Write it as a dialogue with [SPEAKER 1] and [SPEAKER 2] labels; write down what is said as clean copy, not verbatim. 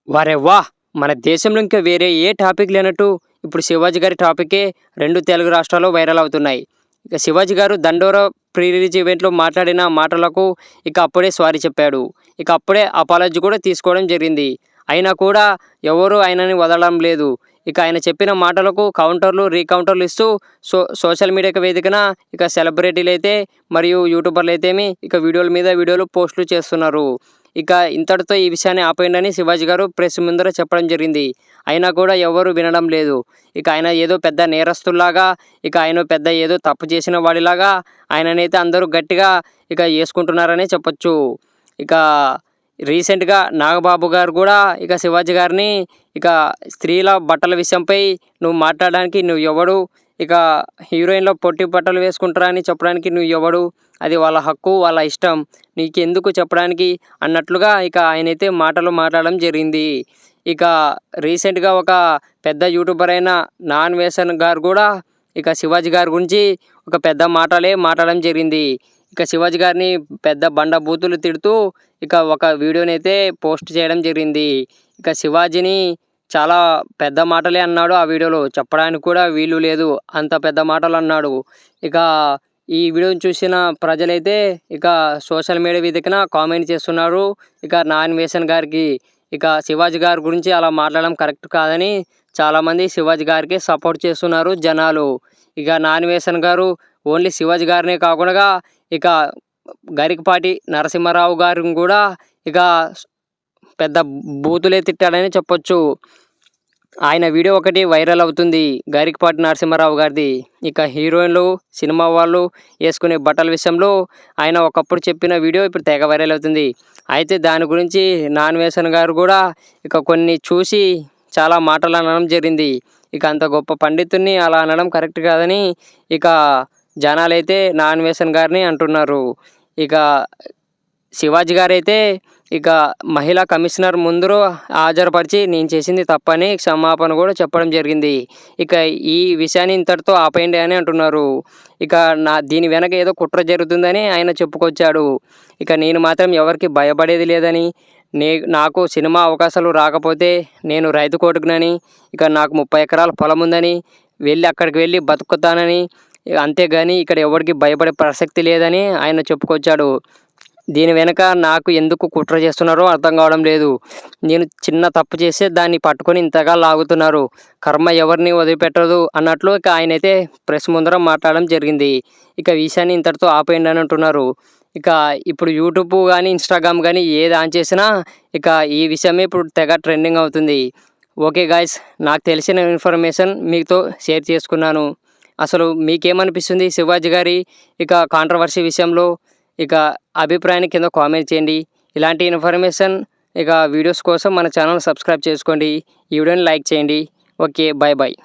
[SPEAKER 1] వారెవ్వా! మన దేశంలో ఇంకా వేరే ఏ టాపిక్ లేనట్టు ఇప్పుడు శివాజీ గారి టాపికే 2 తెలుగు రాష్ట్రాల్లో వైరల్ అవుతున్నాయి. ఇక శివాజీ గారు 'దండోర' ప్రీ రిలీజ్ ఈవెంట్‌లో మాట్లాడిన మాటలకు ఇక అప్పుడే సారీ చెప్పాడు. ఇక అప్పుడే అపాలజీ కూడా తీసుకోవడం జరిగింది. అయినా కూడా ఎవరు ఆయనని వదలడం లేదు. ఇక ఆయన చెప్పిన మాటలకు కౌంటర్లు, రీకౌంటర్లు ఇస్తూ సోషల్ మీడియా వేదికన ఇక సెలబ్రిటీలైతే మరియు యూట్యూబర్లైతేమి ఇక వీడియోల మీద వీడియోలు పోస్టులు చేస్తున్నారు. ఇక ఇంతటితో ఈ విషయాన్ని ఆపేయండని శివాజీ గారు ప్రెస్ ముందర చెప్పడం జరిగింది. అయినా కూడా ఎవరు వినడం లేదు. ఇక ఆయన ఏదో పెద్ద నేరస్తుల్లాగా, ఇక ఆయన పెద్ద ఏదో తప్పు చేసిన వాడిలాగా ఆయననైతే అందరూ గట్టిగా ఇక యేసుకుంటున్నారనే చెప్పొచ్చు. ఇక రీసెంట్‌గా నాగబాబు గారు కూడా ఇక శివాజీ గారిని ఇక స్త్రీల బట్టల విషయంపై నువ్వు మాట్లాడడానికి నువ్వెవడు? ఇక హీరోయిన్‌లు పొట్టి బట్టలు వేసుకుంటారా అని చెప్పడానికి నువ్వెవడు? అది వాళ్ళ హక్కు, వాళ్ళ ఇష్టం. నీకెందుకు చెప్పడానికి అన్నట్లుగా ఇక ఆయనైతే మాటలు మాట్లాడడం జరిగింది. ఇక రీసెంట్‌గా ఒక పెద్ద యూట్యూబర్ అయిన నాన్ వేసన్ గారు కూడా ఇక శివాజీ గారి గురించి ఒక పెద్ద మాటలే మాట్లాడడం జరిగింది. ఇక శివాజీ గారిని పెద్ద బండ బూతులు తిడుతూ ఇక ఒక వీడియోనైతే పోస్ట్ చేయడం జరిగింది. ఇక శివాజీని చాలా పెద్ద మాటలే అన్నాడు ఆ వీడియోలో. చెప్పడానికి కూడా వీలు లేదు. అంత పెద్ద మాటలు అన్నాడు. ఇక ఈ వీడియోని చూసిన ప్రజలైతే ఇక సోషల్ మీడియా వేదికన కామెంట్ చేస్తున్నారు. ఇక నాన్ వేసన్ గారికి ఇక శివాజీ గారి గురించి అలా మాట్లాడడం కరెక్ట్ కాదని చాలామంది శివాజీ గారికి సపోర్ట్ చేస్తున్నారు జనాలు. ఇక నాన్ వేసన్ గారు ఓన్లీ శివాజీ గారినే కాకుండా ఇక గరికపాటి నరసింహారావు గారిని కూడా ఇక పెద్ద బూతులే తిట్టాడని చెప్పొచ్చు. ఆయన వీడియో ఒకటి వైరల్ అవుతుంది గరికపాటి నరసింహారావు గారిది. ఇక హీరోయిన్లు, సినిమా వాళ్ళు వేసుకునే బట్టల విషయంలో ఆయన ఒకప్పుడు చెప్పిన వీడియో ఇప్పుడు తెగ వైరల్ అవుతుంది. అయితే దాని గురించి నాన్ వేసన్ గారు కూడా ఇక కొన్ని చూసి చాలా మాటలు అనడం జరిగింది. ఇక అంత గొప్ప పండితుడిని అలా అనడం కరెక్ట్ కాదని ఇక జనాలైతే నాన్ వేసన్ గారిని అంటున్నారు. ఇక శివాజీ గారైతే ఇక మహిళా కమిషనర్ ముందు హాజరుపరిచి నేను చేసింది తప్పని క్షమాపణ కూడా చెప్పడం జరిగింది. ఇక ఈ విషయాన్ని ఇంతటితో ఆపేయండి అని అంటున్నారు. ఇక దీని వెనక ఏదో కుట్ర జరుగుతుందని ఆయన చెప్పుకొచ్చాడు. ఇక నేను మాత్రం ఎవరికి భయపడేది లేదని, నాకు సినిమా అవకాశాలు రాకపోతే నేను రైతు కొడుకునని, ఇక నాకు 30 ఎకరాల పొలం ఉందని, అక్కడికి వెళ్ళి బతుకుతానని, అంతేగాని ఇక్కడ ఎవరికి భయపడే ప్రసక్తి లేదని ఆయన చెప్పుకొచ్చాడు. దీని వెనక నాకు ఎందుకు కుట్ర చేస్తున్నారో అర్థం కావడం లేదు. నేను చిన్న తప్పు చేస్తే దాన్ని పట్టుకొని ఇంతగా లాగుతున్నారు. కర్మ ఎవరిని వదిలిపెట్టదు అన్నట్లు ఇక ఆయనైతే ప్రెస్ ముందర మాట్లాడడం జరిగింది. ఇక విషయాన్ని ఇంతటితో ఆపేయండి అని అంటున్నారు. ఇక ఇప్పుడు యూట్యూబ్ కానీ, ఇన్స్టాగ్రామ్ కానీ ఏది ఆన్ చేసినా ఇక ఈ విషయమే ఇప్పుడు తెగ ట్రెండింగ్ అవుతుంది. ఓకే గాయ్స్, నాకు తెలిసిన ఇన్ఫర్మేషన్ మీతో షేర్ చేసుకున్నాను. అసలు మీకేమనిపిస్తుంది శివాజీ గారి ఇక కాంట్రవర్సీ విషయంలో? ఇక అభిప్రాయాన్ని కింద కామెంట్ చేయండి. ఇలాంటి ఇన్ఫర్మేషన్ ఇక వీడియోస్ కోసం మన ఛానల్ సబ్స్క్రైబ్ చేసుకోండి. ఈ వీడియోని లైక్ చేయండి. Okay, bye bye.